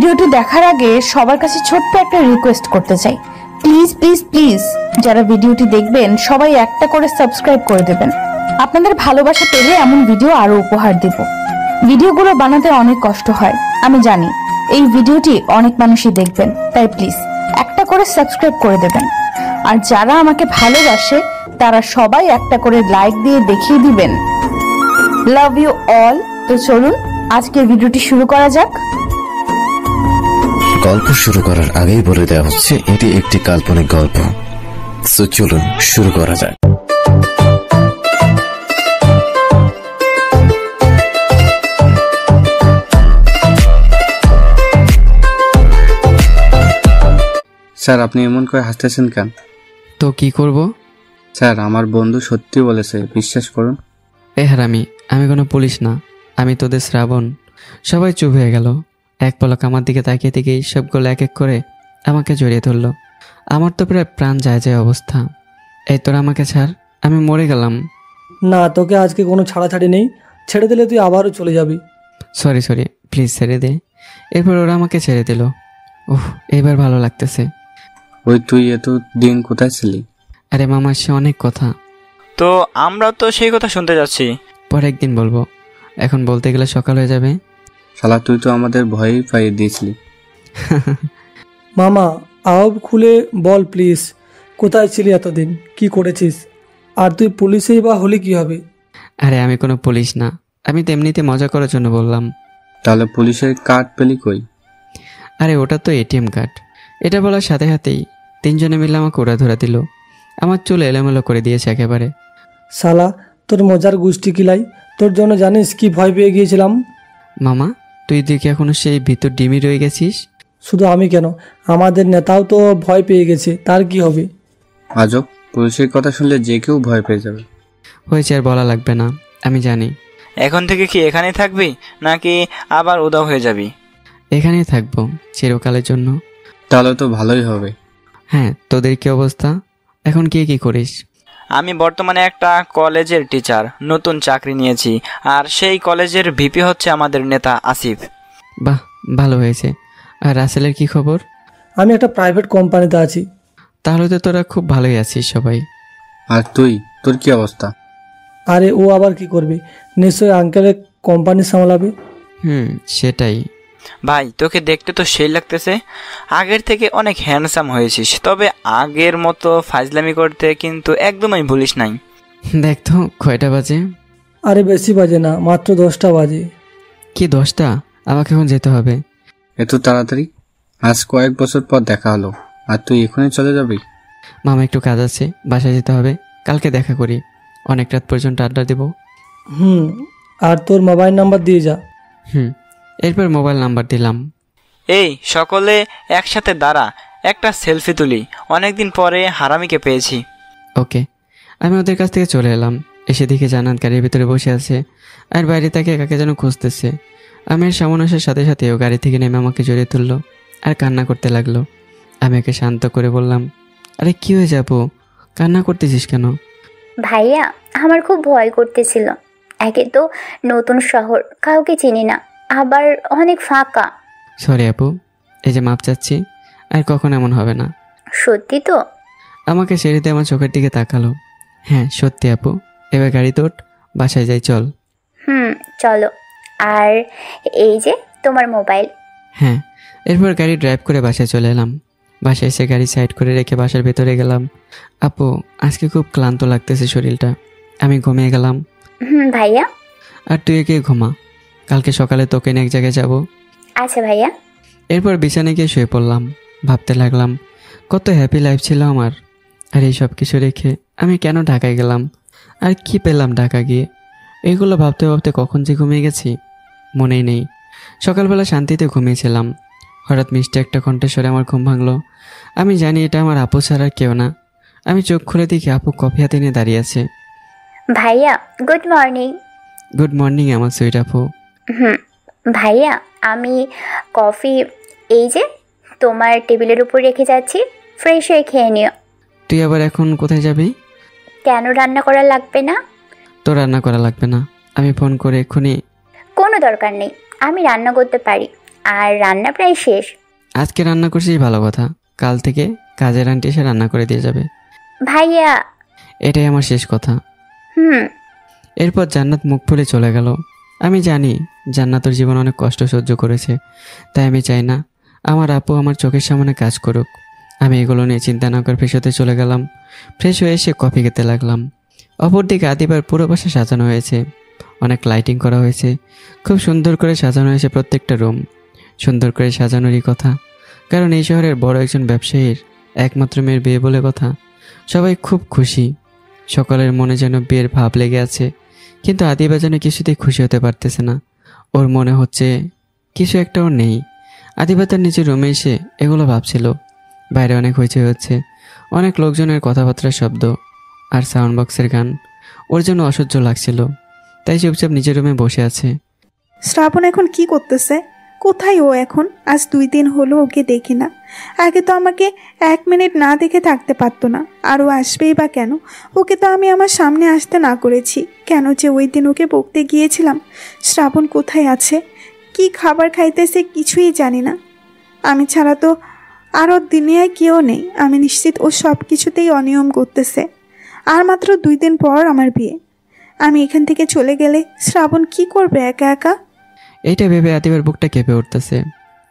ভিডিওটি দেখার আগে সবার কাছে ছোট্ট একটা রিকোয়েস্ট করতে চাই, প্লিজ প্লিজ প্লিজ যারা ভিডিওটি দেখবেন সবাই একটা করে সাবস্ক্রাইব করে দেবেন। আপনাদের ভালোবাসা পেলে এমন ভিডিও আরো উপহার দিব। ভিডিওগুলো বানাতে অনেক কষ্ট হয় আমি জানি, এই ভিডিওটি অনেক মানুষই দেখবেন, তাই প্লিজ একটা করে সাবস্ক্রাইব করে দেবেন। আর যারা আমাকে ভালোবাসে তারা সবাই একটা করে লাইক দিয়ে দেখিয়ে দিবেন লাভ ইউ অল। তো চলুন আজকের ভিডিওটি শুরু করা যাক। গল্প শুরু করার আগেই বলে দেওয়া হচ্ছে এটি একটি কাল্পনিক গল্প। সো চলুন শুরু করা যাক। স্যার আপনি এমন করে হাসতেছেন কেন? তো কি করব? স্যার আমার বন্ধু সত্যি বলেছে, বিশ্বাস করুন। এ হারামি, আমি কোনো পুলিশ না, আমি তোদের শ্রাবণ। সবাই চুপ হয়ে গেল। এক পলক আমার দিকে তাকিয়ে থেকেই সবগুলো এক এক করে আমাকে জড়িয়ে ধরলো। আমার তো প্রায় প্রাণ যায় যায় অবস্থা। এই তোরা আমাকে ছাড়, আমি মরে গেলাম। না, তোকে আজকে কোনো ছাড়াছাড়ি নেই, ছেড়ে দিলে তুই আবারও চলে যাবি। সরি প্লিজ ছেড়ে দে। এরপর ওরা আমাকে ছেড়ে দিল। ওহ, এবার ভালো লাগতেছে। ওই তুই এত দিন কোথায় ছিলি? আরে মামা, সে অনেক কথা। তো আমরা তো সেই কথা শুনতে যাচ্ছি। পরে একদিন বলবো, এখন বলতে গেলে সকাল হয়ে যাবে। শালা তুই তো আমাদের ভয়ই পাইয়ে দিয়েছিলি। মামা আওয়াজ খুলে বল প্লিজ, কোথায় ছিলি এতদিন, কি করেছিস? আর তুই পুলিশেই বা হলি কি হবে? আরে আমি কোনো পুলিশ না, আমি তো এমনিতে মজা করার জন্য বললাম। তাহলে পুলিশের কার্ড পেলি কই? আরে ওটা তো এটিএম কার্ড। এটা বলার সাথে সাথেই তিনজনে মিলে আমাকে ওরা ধরা দিল। আমার চুল এলোমেলো করে দিয়েছে একেবারে। শালা তোর মজার গোষ্ঠী কিলাই, তোর জন্য জানিস কি ভয় পেয়ে গিয়েছিলাম। মামা, তুই দেখি এখনো সেই ভিতর ডিমি রয়ে গেছিস। শুধু আমি কেন, আমাদের নেতাও তো ভয় পেয়ে গেছে, তার কি হবে? আজব, পুলিশের কথা শুনলে যে কেউ ভয় পেয়ে যাবে। হয়েছে, আর বলা লাগবে না, আমি জানি। এখন থেকে কি এখানেই থাকবি নাকি আবার উধাও হয়ে যাবি? এখানেই থাকবো চিরকালের জন্য। তাহলে তো ভালোই হবে। হ্যাঁ, তোদের কি অবস্থা? এখন কি করিস? আমি বর্তমানে একটা কলেজের টিচার, নতুন চাকরি নিয়েছি। আর সেই কলেজের ভিপি হচ্ছে আমাদের নেতা আসিফ। বাহ, ভালো হয়েছে। আর রাসেলের কি খবর? আমি একটা প্রাইভেট কোম্পানিতে আছি। তাহলে তো তোরা খুব ভালোই আছিস সবাই। আর তুই, তোর কি অবস্থা? আরে ও আবার কি করবে, নিশ্চয়ই আঙ্কেলের কোম্পানি সামলাবে। সেটাই। ভাই তোকে দেখতে তো সেই লাগতেছে, আগের থেকে অনেক হ্যান্ডসাম হয়েছিস। তবে আগের মতো ফাজলামি করতে কিন্তু একদমই ভুলিস নাই। দেখ তো কয়টা বাজে? আরে বেশি বাজে না, মাত্র 10টা বাজে। কি 10টা? আমাকে এখন যেতে হবে। এত তাড়াতাড়ি? আজ কয়েক বছর পর দেখা হলো, আর তুই এখনই চলে যাবি? মামা একটু কাজ আছে, বাসায় যেতে হবে। কালকে দেখা করি, অনেক রাত পর্যন্ত আড্ডা দেব। আর তোর মোবাইল নাম্বার দিয়ে যা। এরপর মোবাইল নাম্বার দিলাম। এই সকলে একসাথে দাঁড়া, একটা সেলফি তুলি, অনেকদিন পরে হারামিকে পেয়েছি। ওকে। আমি ওদের কাছ থেকে চলে এলাম। এসে দেখে জানাত গাড়ির ভিতরে বসে আছে, আর বাইরে তাকে কাকে যেন খুঁজতেছে। আমি এর সামনে আসার সাথে সাথে ও গাড়ি থেকে নেমে আমাকে জড়িয়ে তুললো আর কান্না করতে লাগলো। আমি ওকে শান্ত করে বললাম, আরে কি হয়ে যাবো, কান্না করতেছিস কেন? ভাইয়া, আমার খুব ভয় করতেছিল। একে তো নতুন শহর, কাউকে চিনি না, আবার অনেক ফাঁকা। সরি আপু, এই যে মাপ চাচ্ছি, আর কখন এমন হবে না। সত্যি তো? আমাকে সিঁড়িতে আমার চোখের দিকে তাকালো। হ্যাঁ সত্যি আপু, এবার গাড়ি তোট, বাসায় যাই চল। চলো। আর এই যে তোমার মোবাইল। হ্যাঁ। এরপর গাড়ি ড্রাইভ করে বাসায় চলে এলাম। বাসায় এসে গাড়ি সাইড করে রেখে বাসার ভেতরে গেলাম। আপু, আজকে খুব ক্লান্ত লাগতেছে শরীরটা, আমি ঘুমিয়ে গেলাম। ভাইয়া। আর তুই একে ঘুমা, কালকে সকালে তোকে নিয়ে এক জায়গায় যাব। আচ্ছা ভাইয়া। এরপর বিছানায় গিয়ে শুয়ে পড়লাম। ভাবতে লাগলাম কত হ্যাপি লাইফ ছিল আমার। আর এই সব কিছু রেখে আমি কেন ঢাকায় গেলাম, আর কি পেলাম ঢাকা গিয়ে। এইগুলো ভাবতে ভাবতে কখন যে ঘুমিয়ে গেছি মনেই নেই। সকালবেলা শান্তিতে ঘুমিয়েছিলাম, হঠাৎ মিষ্টি একটা কণ্ঠস্বরে আমার ঘুম ভাঙলো। আমি জানি এটা আমার আপু ছাড়া কেউ না। আমি চোখ খুলে দেখি আপু কফি হাতে নিয়ে দাঁড়িয়ে আছে। ভাইয়া গুড মর্নিং। গুড মর্নিং আমার সুইট আপু। ভাইয়া, আমি কফি এই যে তোমার টেবিলের উপর রেখে যাচ্ছি, ফ্রেশ হয়ে খেয়ে নিও। তুই আবার এখন কোথায় যাবি? কেন রান্না করা লাগবে না? তো রান্না করা লাগবে না, আমি ফোন করে এক্ষুনি। কোনো দরকার নেই, আমি রান্না করতে পারি। আর রান্না প্রায় শেষ। আজকে রান্না করছিস ভালো কথা, কাল থেকে কাজের আন্টি এসে রান্না করে দিয়ে যাবে। ভাইয়া। এটাই আমার শেষ কথা। হুম। এরপর জান্নাত মুখ ফুলে চলে গেল। আমি জানি জান্নাতের জীবন অনেক কষ্ট সহ্য করেছে, তাই আমি চাই না আমার আপু আমার চোখের সামনে কাজ করুক। আমি এগুলো নিয়ে চিন্তা না করে ফ্রেশ হতে চলে গেলাম। ফ্রেশ হয়ে এসে কফি খেতে লাগলাম। অপরদিকে আদিবার পুরো বাসা সাজানো হয়েছে, অনেক লাইটিং করা হয়েছে, খুব সুন্দর করে সাজানো হয়েছে প্রত্যেকটা রুম। সুন্দর করে সাজানোরই কথা, কারণ এই শহরের বড় একজন ব্যবসায়ীর একমাত্র মেয়ের বিয়ে বলে কথা। সবাই খুব খুশি, সকলের মনে যেন বিয়ের ভাব লেগে আছে, কিন্তু আদিবা যেন কিছুতেই খুশি হতে পারতেছে না। ওর মনে হচ্ছে কিছু একটা ওর নেই। আদিবা তার নিজের রুমে এসে এগুলো ভাবছিল। বাইরে অনেক হইচই হচ্ছে, অনেক লোকজনের কথাবার্তার শব্দ আর সাউন্ড বক্সের গান। ওর জন্য অসহ্য লাগছিল, তাই চুপচাপ নিজের রুমে বসে আছে। শ্রাবণ এখন কি করতেছে? কোথায় ও এখন? আজ 2 দিন হলো ওকে দেখি না। আগে তো আমাকে 1 মিনিট না দেখে থাকতে পারতো না, আর ও আসবেই বা কেন? ওকে তো আমি আমার সামনে আসতে না করেছি। কেন যে ওই দিন ওকে বকতে গিয়েছিলাম? শ্রাবণ কোথায় আছে, কি খাবার খাইতেছে কিছুই জানি না। আমি ছাড়া তো আর ওর দুনিয়ায় কেউ নেই। আমি নিশ্চিত ও সব কিছুতেই অনিয়ম করতেছে। আর মাত্র 2 দিন পর আমার বিয়ে। আমি এখান থেকে চলে গেলে শ্রাবণ কি করবে একা একা? এইটা ভেবে আদিবার বুকটা কেঁপে উঠতেছে।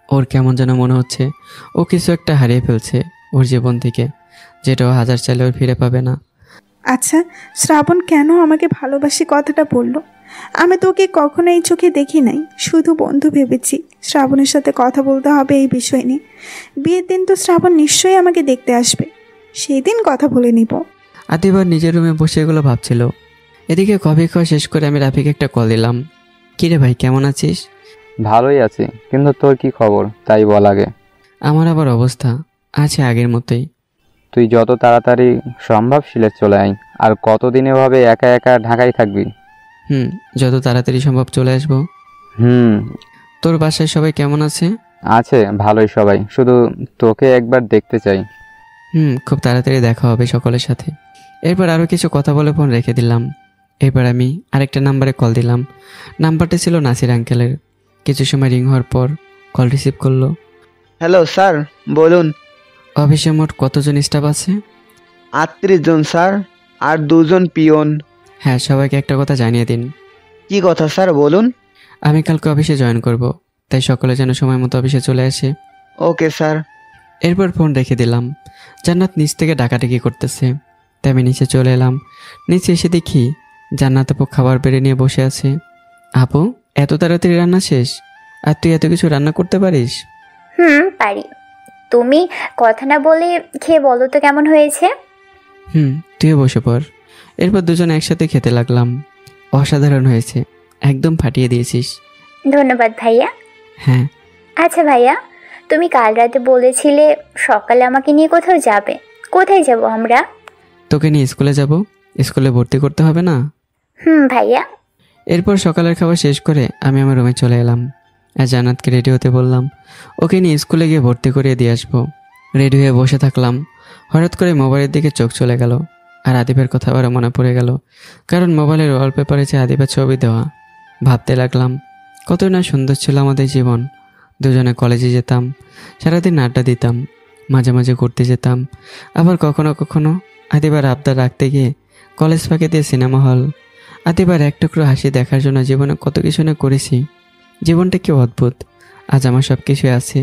ওর কেমন যেন মনে হচ্ছে ও কিছু একটা হারিয়ে ফেলছে ওর জীবন থেকে, যেটা ও হাজার চাইলে ওর ফিরে পাবে না। আচ্ছা, শ্রাবণ কেন আমাকে ভালোবাসি কথাটা বললো? আমি তো ওকে কখনো এই চোখে দেখি নাই, শুধু বন্ধু ভেবেছি। শ্রাবণের সাথে কথা বলতে হবে এই বিষয় নিয়ে। বিয়ের দিন তো শ্রাবণ নিশ্চয়ই আমাকে দেখতে আসবে, সেই দিন কথা বলে নিব। আদিবার নিজের রুমে বসে এগুলো ভাবছিল। এদিকে কফি খাওয়া শেষ করে আমি রাফিকে একটা কল দিলাম। কিরে ভাই, কেমন আছিস? ভালোই আছি, কিন্তু তোর কি খবর তাই বল আগে। আমার আবার অবস্থা আছে আগের মতোই। তুই যত তাড়াতাড়ি সম্ভব সিলেট চলে আয়। আর কতদিন এভাবে একা একা ঢাকায় থাকবি? যত তাড়াতাড়ি সম্ভব চলে আসবো। তোর বাসায় সবাই কেমন আছে? আছে ভালোই সবাই, শুধু তোকে একবার দেখতে চাই। খুব তাড়াতাড়ি দেখা হবে সকলের সাথে। এরপর আরও কিছু কথা বলে ফোন রেখে দিলাম। এরপর আমি আরেকটা নাম্বারে কল দিলাম। নাম্বারটা ছিল নাসির আঙ্কেলের। কিছু সময় রিং হওয়ার পর কল রিসিভ করলো। হ্যালো স্যার, বলুন। অফিসে মোট কতজন স্টাফ আছে? 38 জন স্যার, আর 2 জন পিয়ন। হ্যাঁ, সবাইকে একটা কথা জানিয়ে দিন। কি কথা স্যার, বলুন। আমি কালকে অফিসে জয়েন করব, তাই সকলে যেন সময় মতো অফিসে চলে আসে। Okay sir. এরপর ফোন রেখে দিলাম। জান্নাত নিচ থেকে ডাকাডাকি করতেছে, তাই আমি নিচে চলে এলাম। নিচে এসে দেখি জান্নাত আপু খাবার বেড়ে নিয়ে বসে আছে। আপু, এত তাড়াতাড়ি রান্না শেষ? আর তুই এত কিছু রান্না করতে পারিস? পারি। তুমি কথা না বলে খেয়ে বলো তো কেমন হয়েছে। তুইও বসে পড়। এরপর দুজন একসাথে খেতে লাগলাম। অসাধারণ হয়েছে, একদম ফাটিয়ে দিয়েছিস। ধন্যবাদ ভাইয়া। হ্যাঁ। আচ্ছা ভাইয়া, তুমি কাল রাতে বলেছিলে সকালে আমাকে নিয়ে কোথাও যাবে। কোথায় যাব আমরা? তোকে নিয়ে স্কুলে যাব, স্কুলে ভর্তি করতে হবে না? ভাইয়া। এরপর সকালের খাবার শেষ করে আমি আমার রুমে চলে এলাম আর জান্নাতকে রেডি হতে বললাম। ওকে নিয়ে স্কুলে গিয়ে ভর্তি করিয়ে দিয়ে আসবো। রেডি হয়ে বসে থাকলাম। হঠাৎ করে মোবাইলের দিকে চোখ চলে গেল আর আদিবের কথা আবার মনে পড়ে গেল, কারণ মোবাইলের ওয়ালপেপারে যে আদিবের ছবি দেওয়া। ভাবতে লাগলাম কতই না সুন্দর ছিল আমাদের জীবন। দুজনে কলেজে যেতাম, সারাদিন আড্ডা দিতাম, মাঝে মাঝে ঘুরতে যেতাম, আবার কখনো কখনো আদিবার আবদার রাখতে গিয়ে কলেজ ফাঁকে দিয়ে সিনেমা হল। আদিবার এক টুকরো হাসি দেখার জন্য জীবনে কত কিছু না করেছি। জীবনটা কি অদ্ভুত। আজ আমার সব কিছুই আছে,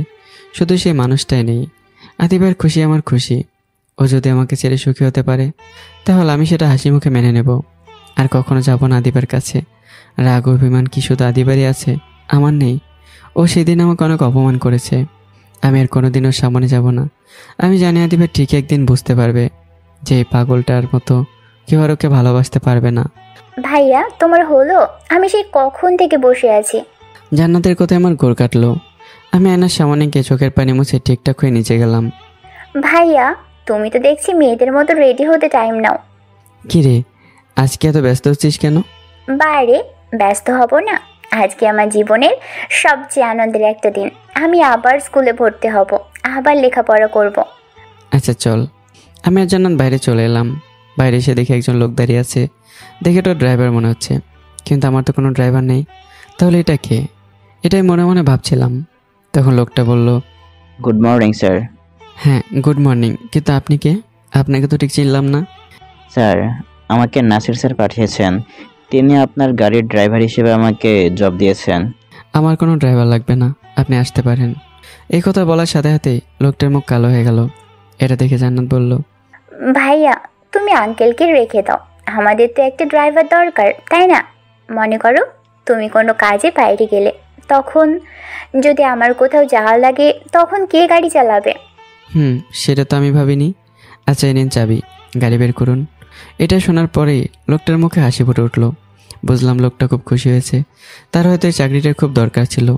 শুধু সেই মানুষটাই নেই। আদিবার খুশি আমার খুশি। ও যদি আমাকে ছেড়ে সুখী হতে পারে, তাহলে আমি সেটা হাসি মুখে মেনে নেব। আর কখনো যাব না আদিবার কাছে। রাগ অভিমান কি শুধু আদিবারই আছে? আমার নেই। ও সেদিন আমাকে অনেক অপমান করেছে, আমি আর কোনোদিন ওর সামনে যাব না। আমি জানি আদিবার ঠিক একদিন বুঝতে পারবে যে এই পাগলটার মতো কেউ আর ওকে ভালোবাসতে পারবে না। ভাইয়া, তোমার হলো? আমি সেই কখন থেকে বসে আছি। জান্নাতের কথায় আমার গোড় কাটলো। আমি আয়নার সামনে গিয়ে চোখের পানি মুছে ঠিকঠাক হয়ে নিচে গেলাম। ভাইয়া, তুমি তো দেখছি মেয়েদের মতো রেডি হতে টাইম নাও। কি রে, আজকে এত ব্যস্ত হচ্ছিস কেন? বাইরে ব্যস্ত হব না? আজকে আমার জীবনের সবচেয়ে আনন্দের একটা দিন। আমি আবার স্কুলে ভর্তি হব, আবার লেখাপড়া করব। আচ্ছা চল। আমি আর জান্নাত বাইরে চলে এলাম। বাইরে এসে দেখে একজন লোক দাঁড়িয়ে আছে। দেখে তো ড্রাইভার মনে হচ্ছে, কিন্তু আমার তো কোনো ড্রাইভার নেই। তাহলে এটা কে? এটাই মনে মনে ভাবছিলাম। তখন লোকটা বলল, গুড মর্নিং স্যার। হ্যাঁ গুড মর্নিং, কিন্তু আপনি কে? আপনাকে তো ঠিক চিনলাম না। স্যার, আমাকে নাসির স্যার পাঠিয়েছেন। তিনি আপনার গাড়ির ড্রাইভার হিসেবে আমাকে জব দিয়েছেন। আমার কোনো ড্রাইভার লাগবে না, আপনি আসতে পারেন। এই কথা বলার সাথে সাথেই লোকটার মুখ কালো হয়ে গেল। এটা দেখে জান্নাত বলল, ভাইয়া তুমি আঙ্কেলকে রেখে দাও, আমাদের তো একটা ড্রাইভার দরকার, তাই না? মনে করো তুমি কোনো কাজে বাইরে গেলে, তখন যদি আমার কোথাও যাওয়া লাগে তখন কে গাড়ি চালাবে? সেটা তো আমি ভাবিনি। আচ্ছা এই নিন চাবি, গাড়ি বের করুন। এটা শোনার পরেই লোকটার মুখে হাসি ফুটে উঠল। বুঝলাম লোকটা খুব খুশি হয়েছে, তার হয়তো এই চাকরিটার খুব দরকার ছিল।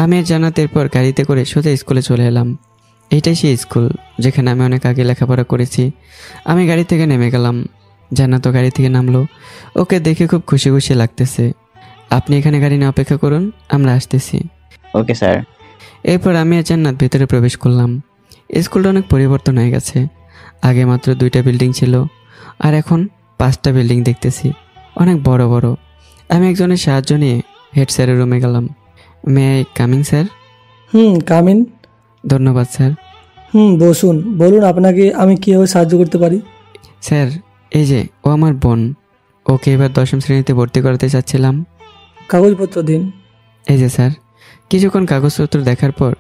আমি আর জান্নাতের পর গাড়িতে করে সোজা স্কুলে চলে এলাম। এইটাই সেই স্কুল যেখানে আমি অনেক আগে লেখাপড়া করেছি। আমি গাড়ি থেকে নেমে গেলাম, জান্নাতও গাড়ি থেকে নামলো। ওকে দেখে খুব খুশি খুশি লাগতেছে। আপনি এখানে গাড়ি নিয়ে অপেক্ষা করুন, আমরা আসতেছি। Okay sir. এরপর আমি আর জান্নাত ভেতরে প্রবেশ করলাম। স্কুলটা অনেক পরিবর্তন হয়ে গেছে। আগে মাত্র 2টা বিল্ডিং ছিল, আর এখন 5টা বিল্ডিং দেখতেছি, অনেক বড় বড়। আমি একজনের সাহায্য নিয়ে হেড স্যারের রুমে গেলাম। May I coming sir? Come in. ধন্যবাদ স্যার। বসুন। বলুন আপনাকে আমি কীভাবে সাহায্য করতে পারি? স্যার এই যে ও আমার বোন, ওকে এবার 10ম শ্রেণীতে ভর্তি করাতে চাচ্ছিলাম। কাগজপত্র দিন। এই যে স্যার। কিছুক্ষণ কাগজপত্র দেখার পর,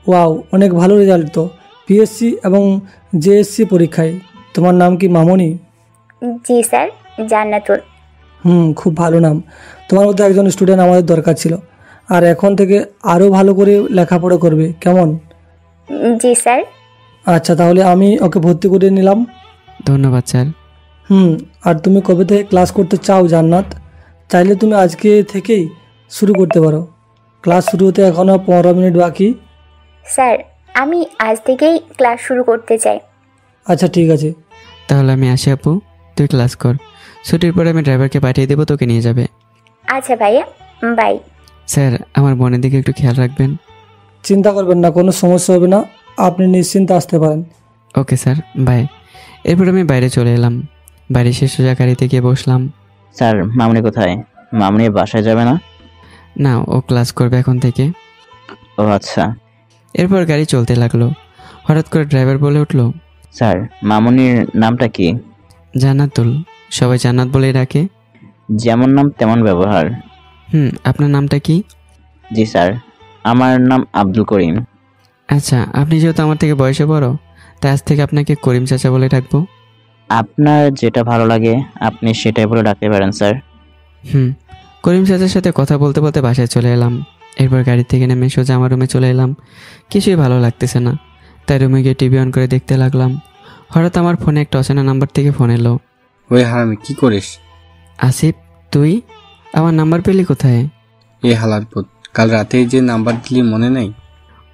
ওয়াও, অনেক ভালো রেজাল্ট তো পিএসসি এবং জেএসসি পরীক্ষায়। তোমার নাম কি মামনি? জি স্যার, জান্নাতুল। খুব ভালো নাম। তোমার মধ্যে একজন স্টুডেন্ট আমাদের দরকার ছিল, আর এখন থেকে আরও ভালো করে লেখাপড়া করবে, কেমন? জি স্যার। আচ্ছা, তাহলে আমি ওকে ভর্তি করে নিলাম। ধন্যবাদ স্যার। আর তুমি কবে থেকে ক্লাস করতে চাও জান্নাত? চাইলে তুমি আজকে থেকেই শুরু করতে পারো। ক্লাস শুরু হতে এখনও 15 মিনিট বাকি। স্যার আমি আজ থেকেই ক্লাস শুরু করতে চাই। আচ্ছা ঠিক আছে। তাহলে আমি আসি আপু, তুই ক্লাস কর। ছুটির পরে আমি ড্রাইভারকে পাঠিয়ে দেবো, তোকে নিয়ে যাবে। আচ্ছা ভাইয়া, বাই। স্যার আমার বোনের দিকে একটু খেয়াল রাখবেন। চিন্তা করবেন না, কোনো সমস্যা হবে না, আপনি নিশ্চিন্তে আসতে পারেন। Okay sir, bye. এরপর আমি বাইরে চলে এলাম। বাড়ি শেষ সোজা গাড়িতে গিয়ে বসলাম। স্যার মামনি কোথায়? মামনি বাসায় যাবে না? না, ও ক্লাস করবে এখন থেকে। ও আচ্ছা। এরপর গাড়ি চলতে লাগলো। হঠাৎ করে ড্রাইভার বলে উঠলো, স্যার মামনির নামটা কি? জান্নাতুল, সবাই জান্নাত বলেই ডাকে। যেমন নাম তেমন ব্যবহার। আপনার নামটা কি? জি স্যার, আমার নাম আব্দুল করিম। আচ্ছা, আপনি যেহেতু আমার থেকে বয়সে বড়, তাই আজ থেকে আপনাকে করিম চাচা বলে ডাকবো। আপনার যেটা ভালো লাগে আপনি সেটাই বলে ডাকতে পারেন স্যার। করিম চাচার সাথে কথা বলতে বলতে বাসায় চলে এলাম। এরপর গাড়ি থেকে নেমে সোজা আমার রুমে চলে এলাম। কিছুই ভালো লাগতেছে না, তাই রুমে গিয়ে টিভি অন করে দেখতে লাগলাম। হঠাৎ আমার ফোনে একটা অচেনা নাম্বার থেকে ফোন এলো। ওই হারামি, কি করিস? আসিফ, তুই আমার নাম্বার পেলি কোথায়? এ হালার পুত, কাল রাতে যে নাম্বার দিলি মনে নেই?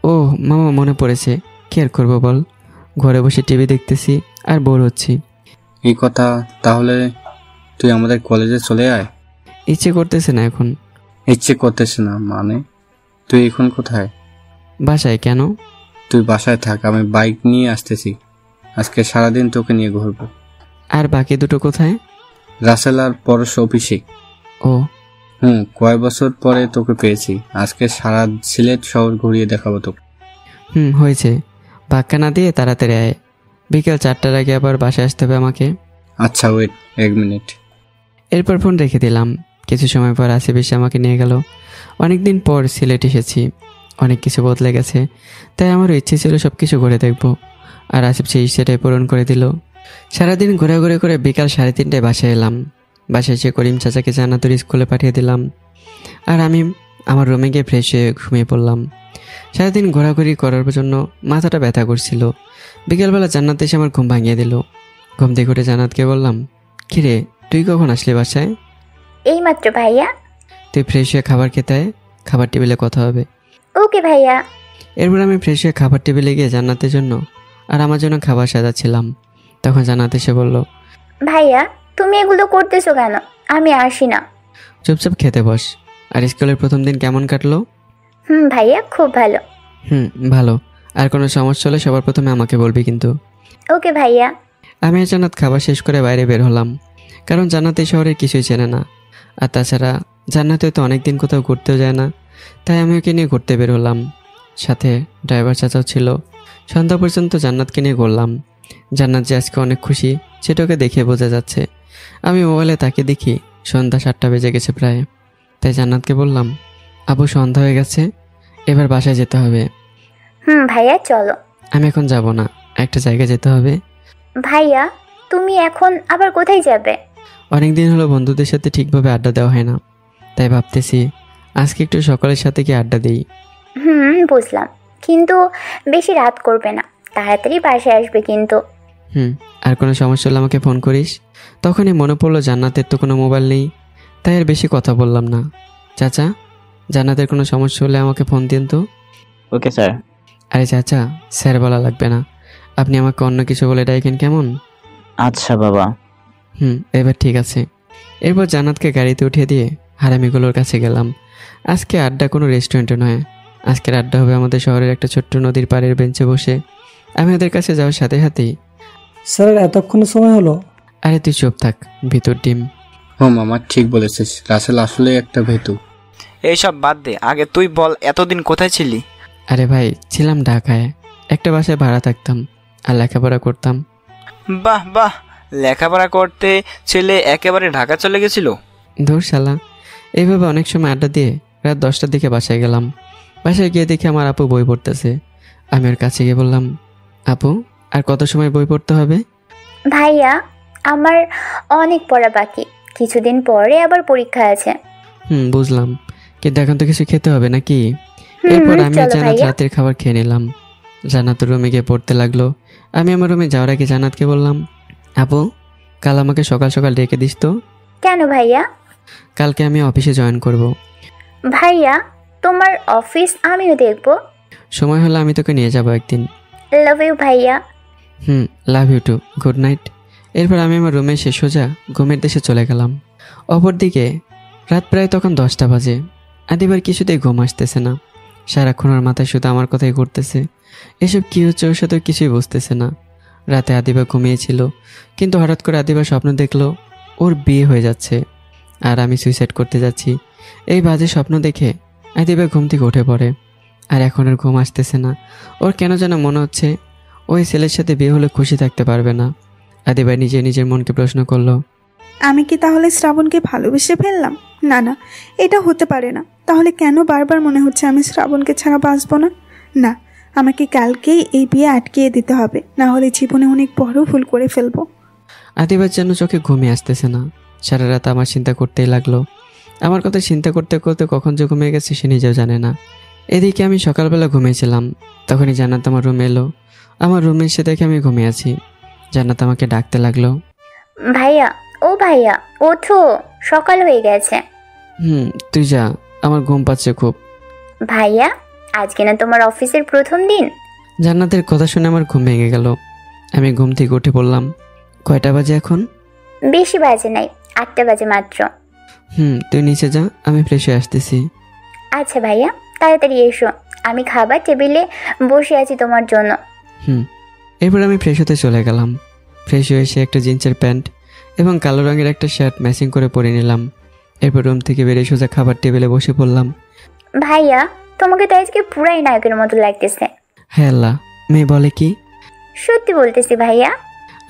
ও মামা, মনে পড়েছে। কি আর করবো বল, ঘরে বসে টিভি দেখতেছি আর বোর হচ্ছি। এই কথা, তাহলে তুই আমাদের কলেজে চলে আয়। ইচ্ছে করতেছে না এখন। ইচ্ছে করতেছে না মানে? তুই এখন কোথায়? বাসায়। কেন? তুই বাসায় থাক, আমি বাইক নিয়ে আসতেছি। আজকে সারাদিন তোকে নিয়ে ঘুরবো। আর বাকি দুটো কোথায়? রাসেল আর পরশ অফিসে। ও কয় বছর পরে তোকে পেয়েছি। আজকে সারা সিলেট শহর ঘুরিয়ে দেখাবো তোকে। হয়েছে, ধাক্কা না দিয়ে তাড়াতাড়ি আয়। বিকেল 4টার আগে আবার বাসায় আসতে হবে আমাকে। আচ্ছা ওয়েট 1 মিনিট। এরপর ফোন রেখে দিলাম। কিছু সময় পর আসিফ এসে আমাকে নিয়ে গেল। অনেকদিন পর সিলেট এসেছি, অনেক কিছু বদলে গেছে, তাই আমারও ইচ্ছে ছিল সব কিছু ঘুরে দেখব। আর আসিফ সেই ইচ্ছেটাই পূরণ করে দিল। সারাদিন ঘোরাঘুরি করে বিকাল 3:30টায় বাসায় এলাম। বাসায় এসে করিম চাচাকে জান্নাতুর স্কুলে পাঠিয়ে দিলাম, আর আমি আমার রুমে গিয়ে ফ্রেশ হয়ে ঘুমিয়ে পড়লাম। সারাদিন ঘোরাঘুরি করার জন্য মাথাটা ব্যথা করছিল। বিকেলবেলা জান্নাত এসে আমার ঘুম ভাঙিয়ে দিল। ঘুম থেকে উঠে জান্নাতকে বললাম, কিরে তুই কখন আসলি বাসায়? এইমাত্র ভাইয়া। তুই ফ্রেশ হয়ে খাবার খেতে আয়, খাবার টেবিলে কথা হবে। ওকে ভাইয়া। এরপর আমি ফ্রেশ হয়ে খাবার টেবিলে গিয়ে জান্নাতের জন্য আর আমার জন্য খাবার সাজাচ্ছিলাম। তখন জান্নাত এসে বলল, ভাইয়া তুমি এগুলো করতেছো কেন? আমি আসি না। চুপচাপ খেতে বস। আর স্কুলের প্রথম দিন কেমন কাটলো? ভাইয়া খুব ভালো। ভালো। আর কোনো সমস্যা হলে সবার প্রথমে আমাকে বলবি কিন্তু। ওকে ভাইয়া। আমি আর জান্নাত খাবার শেষ করে বাইরে বের হলাম, কারণ জান্নাত এই শহরের কিছুই চেনে না। আর তাছাড়া জান্নাত তো অনেকদিন কোথাও ঘুরতেও যায় না, তাই আমি ওকে নিয়ে ঘুরতে বের হলাম। সাথে ড্রাইভার চাচাও ছিল। সন্ধ্যা পর্যন্ত জান্নাতকে নিয়ে ঘুরলাম। জান্নাত যে আজকে অনেক খুশি সেটাকে দেখে বোঝা যাচ্ছে। আমি মোবাইলে তাকে দেখি সন্ধ্যা 7টা বেজে গেছে প্রায়। তাই জান্নাতকে বললাম, আপু সন্ধ্যা হয়ে গেছে, এবার বাসায় যেতে হবে। ভাইয়া চলো। আমি এখন যাব না, একটা জায়গায় যেতে হবে। ভাইয়া তুমি এখন আবার কোথায় যাবে? অনেকদিন হলো বন্ধুদের সাথে ঠিকভাবে আড্ডা দেওয়া হয় না, তাই ভাবতেছি আজকে একটু সকালের সাথে কি আড্ডা দিই। বুঝলাম, কিন্তু বেশি রাত করবে না, তাড়াতাড়ি বাসায় আসবে কিন্তু। আর কোনো সমস্যা হলে আমাকে ফোন করিস। তখনই মনে পড়লো জান্নাতের তো কোনো মোবাইল নেই, তাই আর বেশি কথা বললাম না। চাচা, জান্নাতের কোনো সমস্যা হলে আমাকে ফোন দিন তো। Okay sir. আরে চাচা, স্যার বলা লাগবে না, আপনি আমাকে অন্য কিছু বলে ডাকেন কেমন? আচ্ছা বাবা। এবার ঠিক আছে। এরপর জান্নাতকে গাড়িতে উঠিয়ে দিয়ে হারামিগুলোর কাছে গেলাম। আজকে আড্ডা কোনো রেস্টুরেন্টে নয়, আজকের আড্ডা হবে আমাদের শহরের একটা ছোট্ট নদীর পাড়ের বেঞ্চে বসে। আমি ওদের কাছে যাওয়ার সাথে সাথেই, স্যার এতক্ষণ সময় হলো? আরে তুই চুপ থাক, ভিতর ডিম। মামা ঠিক বলেছিস, রাসেল আসলে একটা ভেতু। এইসব বাদ দে, আগে তুই বল এতদিন কোথায় ছিলি? আরে ভাই, ছিলাম ঢাকায়, একটা বাসায় ভাড়া থাকতাম আর লেখাপড়া করতাম। বাহ বাহ, লেখাপড়া করতে ছেলে একেবারে ঢাকা চলে গেছিল? ধুর শালা, এইভাবে অনেক সময় আড্ডা দিয়ে রাত 10টার দিকে বাসায় গেলাম। বাসায় গিয়ে দেখি আমার আপু বই পড়তেছে। আমি ওর কাছে গিয়ে বললাম, আপু আর কত সময় বই পড়তে হবে? ভাইয়া আমার অনেক পড়া বাকি, কিছুদিন পরে আবার পরীক্ষা আছে। বুঝলাম, কিন্তু এখন তো কিছু খেতে হবে নাকি? এরপর আমি জান্নাত রাতের খাবার খেয়ে নিলাম। জান্নাত রুমে গিয়ে পড়তে লাগলো। আমি আমার রুমে যাওয়ার আগে জান্নাতকে বললাম, আপু কাল আমাকে সকাল সকাল ডেকে দিস তো। কেন ভাইয়া? কালকে আমি অফিসে জয়েন করব। ভাইয়া তোমার অফিস আমিও দেখব। সময় হলে আমি তোকে নিয়ে যাব একদিন। লাভ ইউ ভাইয়া। Love you too, good night. এরপর আমি আমার রুমে এসে সোজা ঘুমের দেশে চলে গেলাম। অপরদিকে রাত প্রায় তখন 10টা বাজে। আদিবার কিছুতেই ঘুম আসতেছে না, সারাক্ষণ ওর মাথায় শুধু আমার কথাই ঘুরতেছে। এসব কী হচ্ছে ওর সাথে কিছুই বুঝতেছে না। রাতে আদিবা ঘুমিয়েছিল, কিন্তু হঠাৎ করে আদিবা স্বপ্ন দেখলো ওর বিয়ে হয়ে যাচ্ছে আর আমি সুইসাইড করতে যাচ্ছি। এই বাজে স্বপ্ন দেখে আদিবা ঘুম থেকে উঠে পড়ে। আর এখন আর ঘুম আসতেছে না। ওর কেন যেন মনে হচ্ছে ওই ছেলের সাথে বিয়ে হলে খুশি থাকতে পারবে না। আদিবা নিজের মনকে প্রশ্ন করলো, আমি কি তাহলে শ্রাবণকে ভালোবেসে ফেললাম? না না, এটা হতে পারে না। তাহলে কেন বারবার মনে হচ্ছে আমি শ্রাবণকে ছাড়া বাঁচবো না? না, আমাকে কালকেই এই বিয়ে আটকিয়ে দিতে হবে, না হলে জীবনে অনেক বড় ভুল করে ফেলবো। আদিবার যেন চোখে ঘুমিয়ে আসতেছে না। সারা রাত আমার চিন্তা করতেই লাগলো। আমার কথা চিন্তা করতে করতে কখন যে ঘুমিয়ে গেছে সে নিজেও জানে না। এদিকে আমি সকালবেলা ঘুমিয়েছিলাম, তখনই জান্নাত আমার রুমে এলো। আমার রুমে এসে দেখে আমি ঘুমিয়ে আছি। জান্নাত আমাকে ডাকতে লাগলো, ভাইয়া ও ভাইয়া ওঠো, সকাল হয়ে গেছে। তুই যা, আমার ঘুম পাচ্ছে খুব। ভাইয়া আজকে না তোমার অফিসের প্রথম দিন? জান্নাতের কথা শুনে আমার ঘুম ভেঙে গেল। আমি ঘুম থেকে উঠে বললাম, কয়টা বাজে এখন? বেশি বাজে নাই, 8টা বাজে মাত্র। তুই নিচে যা, আমি ফ্রেশ হয়ে আসতেছি। আচ্ছা ভাইয়া তাড়াতাড়ি এসো, আমি খাবার টেবিলে বসে আছি তোমার জন্য। এরপর আমি ফ্রেশ হতে চলে গেলাম। ফ্রেশ হয়ে এসে একটা জিন্সের প্যান্ট এবং কালো রঙের একটা শার্ট ম্যাচিং করে পরে নিলাম। এরপর রুম থেকে বেরিয়ে সোজা খাবার টেবিলে বসে পড়লাম। ভাইয়া তোমাকে তো আজকে পুরাই নায়কের মতো লাগতেছে। হ্যাঁ আল্লাহ, মেয়ে বলে কি? সত্যি বলতেছি ভাইয়া।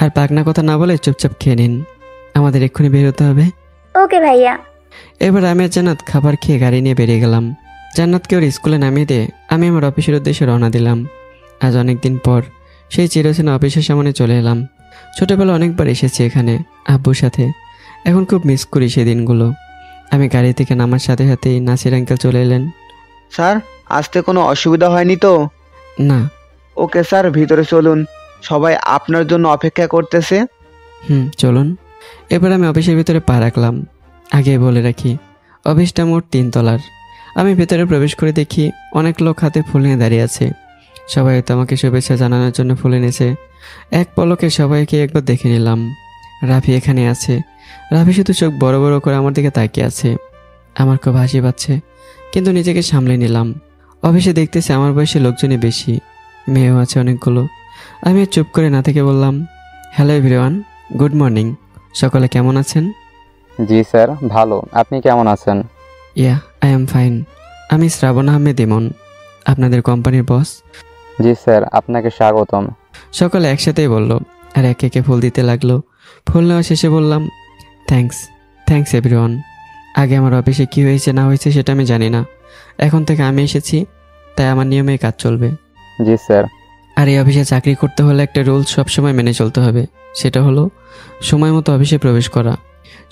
আর পাকনা কথা না বলে চুপচাপ খেয়ে নিন, আমাদের এক্ষুনি বের হতে হবে। ওকে ভাইয়া। এবার আমি আর জান্নাত খাবার খেয়ে গাড়ি নিয়ে বেরিয়ে গেলাম। জান্নাতকে ওর স্কুলে নামিয়ে দিয়ে আমি আমার অফিসের উদ্দেশ্যে রওনা দিলাম। আজ অনেকদিন পর সেই চিরচেনা অফিসের সামনে চলে এলাম। ছোটবেলা অনেকবার এসেছি এখানে আব্বুর সাথে, এখন খুব মিস করি সেই দিনগুলো। আমি গাড়ি থেকে নামার সাথে সাথেই নাসির আঙ্কেল চলে এলেন। স্যার আসতে কোনো অসুবিধা হয়নি তো? না। ওকে স্যার, ভিতরে চলুন, সবাই আপনার জন্য অপেক্ষা করতেছে। চলুন। এবার আমি অফিসের ভিতরে পা রাখলাম। আগে বলে রাখি অফিসটা মোট 3 তলার। আমি ভেতরে প্রবেশ করে দেখি অনেক লোক হাতে ফুল নিয়ে দাঁড়িয়ে আছে। সবাই তো আমাকে শুভেচ্ছা জানানোর জন্য ফুল এনেছে। এক পলকে সবাইকে একবার দেখে নিলাম। রাফি এখানে আছে। রাফি শুধু চোখ বড় বড় করে আমার দিকে তাকিয়ে আছে। আমার খুব হাসি পাচ্ছে, কিন্তু নিজেকে সামলে নিলাম। অফিসে দেখতেছে আমার বয়সী লোকজনই বেশি, মেয়েও আছে অনেকগুলো। আমি চুপ করে না থেকে বললাম, হ্যালো এভরিওয়ান, গুড মর্নিং। সকলে কেমন আছেন? জি স্যার, ভালো। আপনি কেমন আছেন? I am fine. আমি শ্রাবণ আহমেদ ইমন। আপনাদের কোম্পানির বস? জি স্যার, আপনাকে স্বাগতম। সকলে একসাথেই বলল আর একে একে ফুল দিতে লাগলো। ফুল নেওয়া শেষে বললাম, থ্যাঙ্কস এভরিওয়ান। আগে আমার অফিসে কী হয়েছে না হয়েছে সেটা আমি জানি না, এখন থেকে আমি এসেছি, তাই আমার নিয়মেই কাজ চলবে। জি স্যার। আর এই অফিসে চাকরি করতে হলে একটা রুলস সবসময় মেনে চলতে হবে, সেটা হলো সময় মতো অফিসে প্রবেশ করা।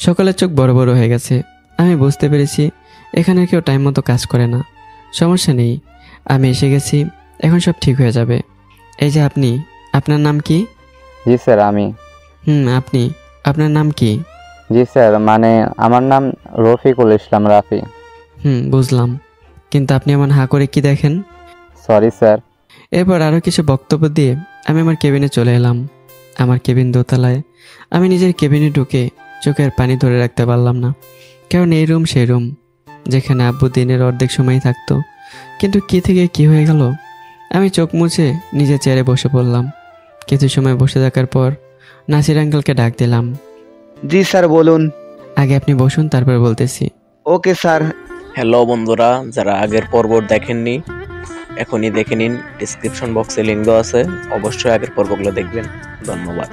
সকালের চোখ বড় বড় হয়ে গেছে। আমি বুঝতে পেরেছি এখানে কেউ টাইম মতো কাজ করে না। সমস্যা নেই, আমি এসে গেছি, এখন সব ঠিক হয়ে যাবে। এই যে আপনি, আপনার নাম কি? জি স্যার, আমি। আপনি, আপনার নাম কি? জি স্যার, মানে আমার নাম রফিকুল ইসলাম, রাফি। বুঝলাম, কিন্তু আপনি এমন হাঁ করে কি দেখেন? Sorry sir. এরপর আরও কিছু বক্তব্য দিয়ে আমি আমার কেবিনে চলে এলাম। আমার কেবিন দোতলায়। আমি নিজের কেবিনে ঢুকে চোখের পানি ধরে রাখতে পারলাম না, কারণ এই রুম সেই রুম যেখানে আব্বু দিনের অর্ধেক সময়ই থাকতো। কিন্তু কি থেকে কি হয়ে গেল? আমি চোখ মুছে নিজের চেয়ারে বসে পড়লাম। কিছু সময় বসে থাকার পর নাসির আঙ্কেলকে ডাক দিলাম। জি স্যার, বলুন। আগে আপনি বসুন, তারপর বলতেছি। Okay sir. হ্যালো বন্ধুরা, যারা আগের পর্ব দেখেননি এখনই দেখে নিন, ডিসক্রিপশন বক্সে লিঙ্ক দেওয়া আছে, অবশ্যই আগের পর্বগুলো দেখবেন। ধন্যবাদ।